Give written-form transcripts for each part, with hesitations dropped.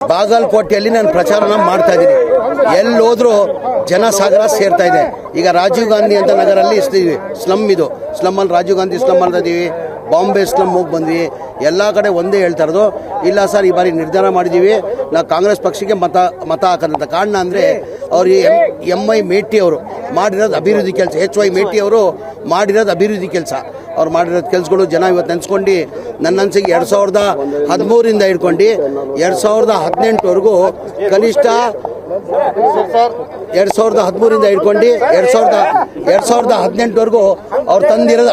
ಬಾಗಲಕೋಟೆಯಲ್ಲಿ ನಾನು ಪ್ರಚಾರನ ಮಾಡ್ತಾ ಇದ್ದೀನಿ. ಎಲ್ಲೋದ್ರೂ ಜನಸಾಗರ ಸೇರ್ತಾ ಇದೆ. ಈಗ ರಾಜೀವ್ ಗಾಂಧಿ ಅಂತ ನಗರಲ್ಲಿ ಸ್ಲಮ್ ಇದು ಸ್ಲಮ್ಮಲ್ಲಿ ರಾಜೀವ್ ಗಾಂಧಿ ಸ್ಲಮ್ ಮಾಡ್ತಾ ಇದ್ದೀವಿ. ಬಾಂಬೆ ಸ್ಲಮ್ ಹೋಗಿ ಬಂದ್ವಿ. ಎಲ್ಲ ಕಡೆ ಒಂದೇ ಹೇಳ್ತಾ ಇರೋದು, ಇಲ್ಲ ಸರ್ ಈ ಬಾರಿ ನಿರ್ಧಾರ ಮಾಡಿದ್ದೀವಿ ನಾವು ಕಾಂಗ್ರೆಸ್ ಪಕ್ಷಕ್ಕೆ ಮತ ಹಾಕೋದಂತ. ಕಾರಣ ಅಂದರೆ ಅವರು MY ಮೇಟಿ ಅವರು ಮಾಡಿರೋದು ಅಭಿವೃದ್ಧಿ ಕೆಲಸ, HY ಮೇಟಿ ಅವರು ಮಾಡಿರೋದು ಅಭಿವೃದ್ಧಿ ಕೆಲಸ. ಅವ್ರು ಮಾಡಿರೋದು ಕೆಲಸಗಳು ಜನ ಇವತ್ತು ನೆನೆಸ್ಕೊಂಡು ನನ್ನ ಅನ್ಸಿಗೆ 2013 ಹಿಡ್ಕೊಂಡು 2018ವರೆಗೂ ಕನಿಷ್ಠ 2013 ಹಿಡ್ಕೊಂಡು 2018ವರೆಗೂ ಅವ್ರು ತಂದಿರೋದು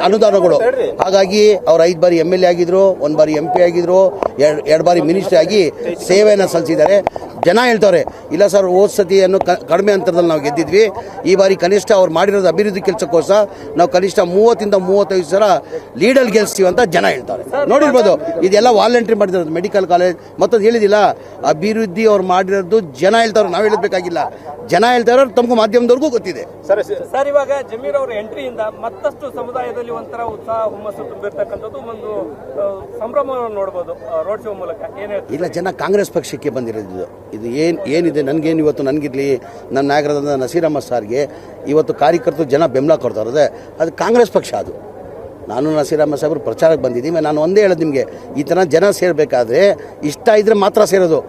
ಅನುದಾನಗಳು. ಹಾಗಾಗಿ ಅವ್ರು 5 ಬಾರಿ MLA ಆಗಿದ್ರು, 1 ಬಾರಿ MP ಆಗಿದ್ರು, 2 ಬಾರಿ ಮಿನಿಸ್ಟರ್ ಆಗಿ ಸೇವೆಯನ್ನು ಸಲ್ಲಿಸಿದ್ದಾರೆ. ಜನ ಹೇಳ್ತವ್ರೆ ಇಲ್ಲ ಸರ್ ಹೋದ ಸತಿಯನ್ನು ಕಡಿಮೆ ಅಂತರದಲ್ಲಿ ನಾವು ಗೆದ್ದಿದ್ವಿ, ಈ ಬಾರಿ ಕನಿಷ್ಠ ಅವ್ರು ಮಾಡಿರೋದು ಅಭಿವೃದ್ಧಿ ಕೆಲಸಕ್ಕೋಸ್ಕರ ನಾವು ಕನಿಷ್ಠ 30-35 ಸಲ ಲೀಡಲ್ಲಿ ಗೆಲ್ಸ್ತೀವಿ ಅಂತ ಜನ ಹೇಳ್ತಾರೆ. ನೋಡಿರ್ಬೋದು, ಇದೆಲ್ಲ ವಾಲಂಟ್ರಿ ಮಾಡಿರೋದು ಮೆಡಿಕಲ್ ಕಾಲೇಜ್ ಮತ್ತೊಂದು ಹೇಳಿದಿಲ್ಲ. ಅಭಿವೃದ್ಧಿ ಅವ್ರು ಮಾಡಿರೋದು ಜನ ಹೇಳ್ತಾರೆ, ನಾವು ಹೇಳಬೇಕಾಗಿಲ್ಲ. ಜನ ಹೇಳ್ತಾರೆ, ತಮಗೂ ಮಾಧ್ಯಮದವ್ರಿಗೂ ಗೊತ್ತಿದೆ. ಸರ್ ಇವಾಗ ಜಮೀರ್ ಅವರ ಎಂಟ್ರಿಯಿಂದ ಮತ್ತಷ್ಟು ಸಮುದಾಯದಲ್ಲಿ ಒಂಥರ ಉತ್ಸಾಹ ಹುಮ್ಮಸ್ಸು ತುಂಬಿರ್ತಕ್ಕಂಥದ್ದು ಒಂದು ಸಂಭ್ರಮವನ್ನು ನೋಡಬಹುದು ರೋಡ್ ಶೋ ಮೂಲಕ. ಇಲ್ಲ, ಜನ ಕಾಂಗ್ರೆಸ್ ಪಕ್ಷಕ್ಕೆ ಬಂದಿರೋದು. ಇದು ಏನಿದೆ ನನಗೇನು ಇವತ್ತು ನನಗಿರಲಿ ನನ್ನ ನಾಯಕರಾದ ನಸೀರ್ ಅಹಮದ್ ಸಾರ್ಗೆ ಇವತ್ತು ಕಾರ್ಯಕರ್ತರು ಜನ ಬೆಂಬಲ ಕೊಡ್ತಾ ಇರೋದೆ ಅದು ಕಾಂಗ್ರೆಸ್ ಪಕ್ಷ. ಅದು ನಾನು ನಸೀರ್ ಅಹಮದ್ ಸಾಹೇಬ್ರು ಪ್ರಚಾರಕ್ಕೆ ಬಂದಿದ್ದೀವಿ. ನಾನು ಒಂದೇ ಹೇಳೋದು ನಿಮಗೆ, ಈ ಥರ ಜನ ಸೇರಬೇಕಾದ್ರೆ ಇಷ್ಟ ಇದ್ದರೆ ಮಾತ್ರ ಸೇರೋದು,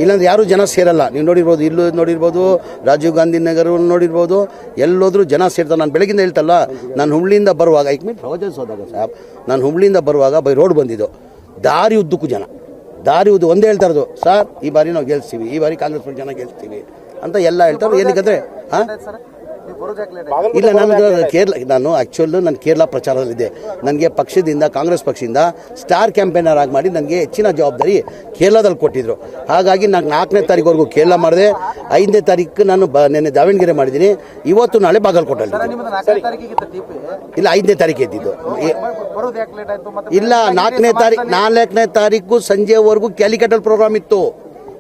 ಇಲ್ಲಾಂದ್ರೆ ಯಾರೂ ಜನ ಸೇರಲ್ಲ. ನೀವು ನೋಡಿರ್ಬೋದು, ಇಲ್ಲೂ ನೋಡಿರ್ಬೋದು, ರಾಜೀವ್ ಗಾಂಧಿ ನಗರ ನೋಡಿರ್ಬೋದು, ಎಲ್ಲೋದ್ರೂ ಜನ ಸೇರ್ತಾರೆ. ನಾನು ಬೆಳಗಿಂದ ಹೇಳ್ತಲ್ಲ, ನಾನು ಹುಬ್ಳಿಯಿಂದ ಬರುವಾಗ ಪ್ರವಚನ ಹೋದಾಗ ಸಾಹೇಬ್ ನಾನು ಹುಬ್ಳಿಯಿಂದ ಬರುವಾಗ ಬೈ ರೋಡ್ ಬಂದಿದ್ದು, ದಾರಿ ಉದ್ದಕ್ಕೂ ಜನ, ದಾರಿ ಉದ್ದು ಒಂದೇ ಹೇಳ್ತಾ ಇರೋದು, ಸರ್ ಈ ಬಾರಿ ನಾವು ಗೆಲ್ಸ್ತೀವಿ, ಈ ಬಾರಿ ಕಾಂಗ್ರೆಸ್ ಪಕ್ಷ ಜನ ಗೆಲ್ಸ್ತೀವಿ ಅಂತ ಎಲ್ಲ ಹೇಳ್ತಾರೆ. ಏನಕ್ಕಂದ್ರೆ ಇಲ್ಲ, ನಾನು ಕೇರಳ ಪ್ರಚಾರದಲ್ಲಿದ್ದೆ. ನನಗೆ ಪಕ್ಷದಿಂದ ಕಾಂಗ್ರೆಸ್ ಪಕ್ಷದಿಂದ ಸ್ಟಾರ್ ಕ್ಯಾಂಪೇನರ್ ಆಗಿ ಮಾಡಿ ನನಗೆ ಹೆಚ್ಚಿನ ಜವಾಬ್ದಾರಿ ಕೇರಳದಲ್ಲಿ ಕೊಟ್ಟಿದ್ರು. ಹಾಗಾಗಿ ನಾನು 4ನೇ ತಾರೀಕುವರೆಗೂ ಕೇರಳ ಮಾಡಿದೆ. 5ನೇ ತಾರೀಕು ನಾನು ನೆನ್ನೆ ದಾವಣಗೆರೆ ಮಾಡಿದ್ದೀನಿ. ಇವತ್ತು ನಾಳೆ ಬಾಗಲಕೋಟಲ್ಲಿ. ಇಲ್ಲ, 5ನೇ ತಾರೀಕು ಇದ್ದಿದ್ದು. ಇಲ್ಲ, 4ನೇ ತಾರೀಕು ಸಂಜೆವರೆಗೂ ಕ್ಯಾಲಿಕಟಲ್ ಪ್ರೋಗ್ರಾಮ್ ಇತ್ತು.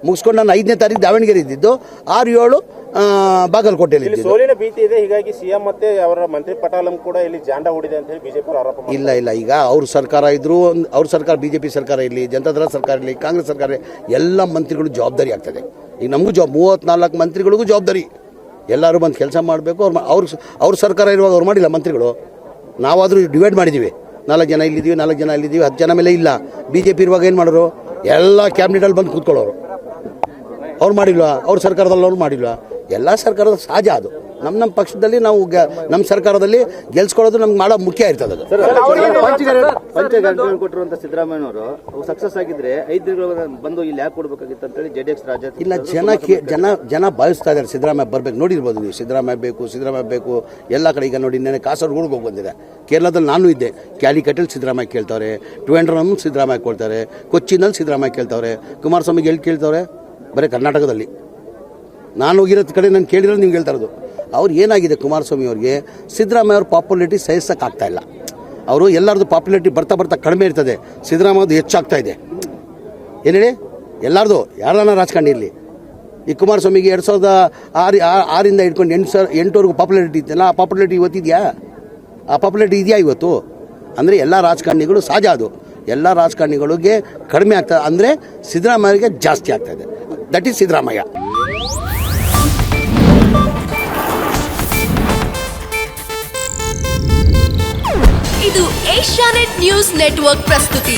ಮುಗಿಸ್ಕೊಂಡು ನಾನು 5ನೇ ತಾರೀಕು ದಾವಣಗೆರೆ ಇದ್ದಿದ್ದು, 6-7 ಬಾಗಲಕೋಟೆಯಲ್ಲಿ ಇದ್ದಿದ್ದು. ಸೋಲಿನ ಭೀತಿ ಇದೆ, ಹೀಗಾಗಿ CM ಮತ್ತೆ ಅವರ ಮಂತ್ರಿ ಪಟಾಲಂ ಕೂಡ ಇಲ್ಲಿ ಜಾಂಡ ಹೂಡಿದೆ ಅಂತ ಹೇಳಿ ಬಿಜೆಪಿ ಆರೋಪ. ಇಲ್ಲ, ಈಗ ಅವ್ರ ಸರ್ಕಾರ ಇದ್ರು, ಅವ್ರ ಸರ್ಕಾರ BJP ಸರ್ಕಾರ ಇರಲಿ, ಜನತಾದಳ ಸರ್ಕಾರ ಇರಲಿ, ಕಾಂಗ್ರೆಸ್ ಸರ್ಕಾರ, ಎಲ್ಲ ಮಂತ್ರಿಗಳು ಜವಾಬ್ದಾರಿ ಆಗ್ತದೆ. ಈಗ ನಮಗೂ 34 ಮಂತ್ರಿಗಳಿಗೂ ಜವಾಬ್ದಾರಿ. ಎಲ್ಲರೂ ಬಂದು ಕೆಲಸ ಮಾಡಬೇಕು. ಅವ್ರ ಸರ್ಕಾರ ಇರುವಾಗ ಅವ್ರು ಮಾಡಿಲ್ಲ ಮಂತ್ರಿಗಳು. ನಾವಾದರೂ ಡಿವೈಡ್ ಮಾಡಿದ್ದೀವಿ, 4 ಜನ ಇಲ್ಲಿದ್ದೀವಿ, 4 ಜನ ಇಲ್ಲಿದ್ದೀವಿ, 10 ಜನ ಮೇಲೆ ಇಲ್ಲ. BJP ಇರುವಾಗ ಏನು ಮಾಡೋರು, ಎಲ್ಲ ಕ್ಯಾಬಿನೆಟಲ್ಲಿ ಬಂದು ಕೂತ್ಕೊಳ್ಳೋರು. ಅವ್ರು ಮಾಡಿಲ್ವಾ? ಅವ್ರ ಸರ್ಕಾರದಲ್ಲಿ ಅವ್ರು ಮಾಡಿಲ್ವಾ? ಎಲ್ಲ ಸರ್ಕಾರದ ಸಹಜ ಅದು. ನಮ್ಮ ಪಕ್ಷದಲ್ಲಿ ನಾವು ನಮ್ಮ ಸರ್ಕಾರದಲ್ಲಿ ಗೆಲ್ಸ್ಕೊಳ್ಳೋದು ನಮ್ಗೆ ಮಾಡೋ ಮುಖ್ಯ ಇರ್ತದೆ. ಅದು ಕೊಟ್ಟಿರುವಂತ ಸಿದ್ದರಾಮಯ್ಯನವರು ಸಕ್ಸಸ್ ಆಗಿದ್ರೆ 5 ದಿನಗಳು ಬಂದು ಇಲ್ಲಿ ಯಾಕೆ ಕೊಡಬೇಕಾಗಿತ್ತು ಅಂತೇಳಿ JDS ರಾಜ್ಯ ಇಲ್ಲ, ಜನ ಭಾವಿಸ್ತಾ ಇದ್ದಾರೆ ಸಿದ್ದರಾಮಯ್ಯ ಬರ್ಬೇಕು. ನೋಡಿರ್ಬೋದು ನೀವು, ಸಿದ್ದರಾಮಯ್ಯ ಬೇಕು ಎಲ್ಲ ಕಡೆ. ಈಗ ನೋಡಿ, ನೆನೆ ಕಾಸರಗೋಡಿಗೆ ಹೋಗಿ ಬಂದಿದೆ. ಕೇರಳದಲ್ಲಿ ನಾನು ಇದ್ದೆ, ಕ್ಯಾಲಿಕಟಲ್ಲಿ ಸಿದ್ದರಾಮಯ್ಯ ಕೇಳ್ತವ್ರೆ, ಟ್ರಿವೆಂಡ್ರಮ್ ಸಿದ್ದರಾಮಯ್ಯ ಕೊಡ್ತಾರೆ, ಕೊಚ್ಚಿನಲ್ಲಿ ಸಿದ್ದರಾಮಯ್ಯ ಕೇಳ್ತವ್ರೆ, ಕುಮಾರಸ್ವಾಮಿಗೆ ಎಲ್ಲಿ ಕೇಳ್ತವ್ರೆ? ಬರೀ ಕರ್ನಾಟಕದಲ್ಲಿ. ನಾನು ಹೋಗಿರೋದ್ ಕಡೆ ನಾನು ಕೇಳಿರೋದು ನಿಮ್ಗೆ ಹೇಳ್ತಾ ಇರೋದು. ಅವ್ರು ಏನಾಗಿದೆ, ಕುಮಾರಸ್ವಾಮಿ ಅವ್ರಿಗೆ ಸಿದ್ದರಾಮಯ್ಯ ಅವ್ರ ಪಾಪ್ಯುಲಾರಿಟಿ ಸಹಿಸೋಕ್ಕಾಗ್ತಾ ಇಲ್ಲ. ಅವರು ಎಲ್ಲರದ್ದು ಪಾಪ್ಯುಲಾರಿಟಿ ಬರ್ತಾ ಕಡಿಮೆ ಇರ್ತದೆ, ಸಿದ್ದರಾಮಯ್ಯದು ಹೆಚ್ಚಾಗ್ತಾ ಇದೆ. ಏನು ಹೇಳಿ, ಎಲ್ಲರದು ಯಾರನ್ನ ರಾಜಕಾರಣಿ ಇರಲಿ. ಈ ಕುಮಾರಸ್ವಾಮಿಗೆ 2006 ಹಿಡ್ಕೊಂಡು 8ವರೆಗೂ ಪಾಪ್ಯುಲಾರಿಟಿ ಇತ್ತಲ್ಲ, ಆ ಪಾಪ್ಯುಲಾರಿಟಿ ಇವತ್ತಿದೆಯಾ? ಆ ಪಾಪ್ಯುಲಾರಿಟಿ ಇದೆಯಾ ಇವತ್ತು? ಅಂದರೆ ಎಲ್ಲ ರಾಜಕಾರಣಿಗಳು ಸಹಜ. ಅದು ಎಲ್ಲ ರಾಜಕಾರಣಿಗಳಿಗೆ ಕಡಿಮೆ ಆಗ್ತದೆ, ಅಂದರೆ ಸಿದ್ದರಾಮಯ್ಯಗೆ ಜಾಸ್ತಿ ಆಗ್ತಾಯಿದೆ. That is Siddaramaiah. ಇದು ಏಷ್ಯಾನೆಟ್ ನ್ಯೂಸ್ ನೆಟ್ವರ್ಕ್ ಪ್ರಸ್ತುತಿ.